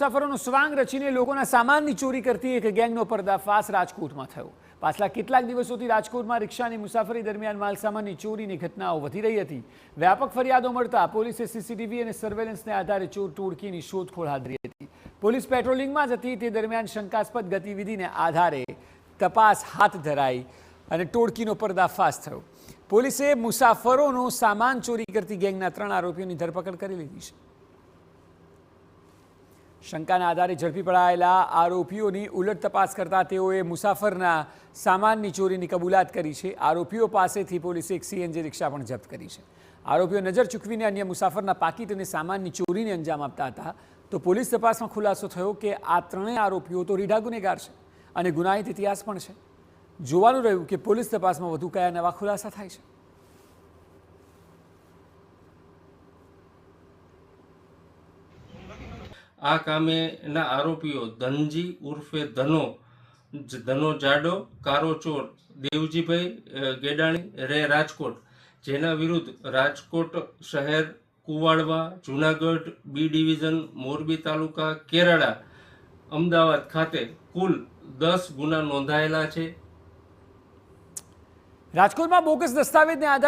મુસાફરોનો સ્વાંગ રચીને લોકોના સામાનની ચોરી કરતી એક ગેંગનો પર્દાફાશ રાજકોટમાં થયો। પાછલા કેટલાક દિવસોથી રાજકોટમાં રિક્ષાની મુસાફરી દરમિયાન માલસામાનની ચોરીની ઘટનાઓ વધી રહી હતી। વ્યાપક ફરિયાદો મળતા પોલીસે સીસીટીવી અને સર્વેલન્સને આધારે ચોર ટોળકીની શોધખોળ હાથ ધરી હતી। પોલીસ પેટ્રોલિંગમાં જ હતી તે દરમિયાન શંકાસ્પદ ગતિવિધિને આધારે તપાસ હાથ ધરાઈ અને ટોળકીનો પર્દાફાશ થયો। પોલીસે મુસાફરોનો સામાન ચોરી કરતી ગેંગના 3 આરોપીઓની ધરપકડ કરી લીધી છે। શંકાના આધારે ઝડપી પડાયેલા આરોપીઓની ઉલટ તપાસ કરતા તેઓએ મુસાફરના સામાનની ચોરીની કબૂલાત કરી છે। આરોપીઓ પાસેથી પોલીસે એક સીએનજી રિક્ષા પણ જપ્ત કરી છે। આરોપીઓ નજર ચૂકવીને અન્ય મુસાફરના પાકીટ અને સામાનની ચોરીને અંજામ આપતા હતા। તો પોલીસ તપાસમાં ખુલાસો થયો કે આ 3 આરોપીઓ તો રીઢા ગુનેગાર છે અને ગુનાહિત ઇતિહાસ પણ છે। જોવાનું રહ્યું કે પોલીસ તપાસમાં વધુ કયા નવા ખુલાસા થાય છે। આ કામેના આરોપીઓ ધનજી ઉર્ફે ધનો જાડો કારો ચોર દેવજીભાઈ ગેડાણી રે રાજકોટ, જેના વિરુદ્ધ રાજકોટ શહેર, કુવાડવા, જૂનાગઢ બી ડિવિઝન, મોરબી તાલુકા, કેરાળા, અમદાવાદ ખાતે કુલ 10 ગુના નોંધાયેલા છે। રાજકોટમાં બોગસ દસ્તાવેજને આધારે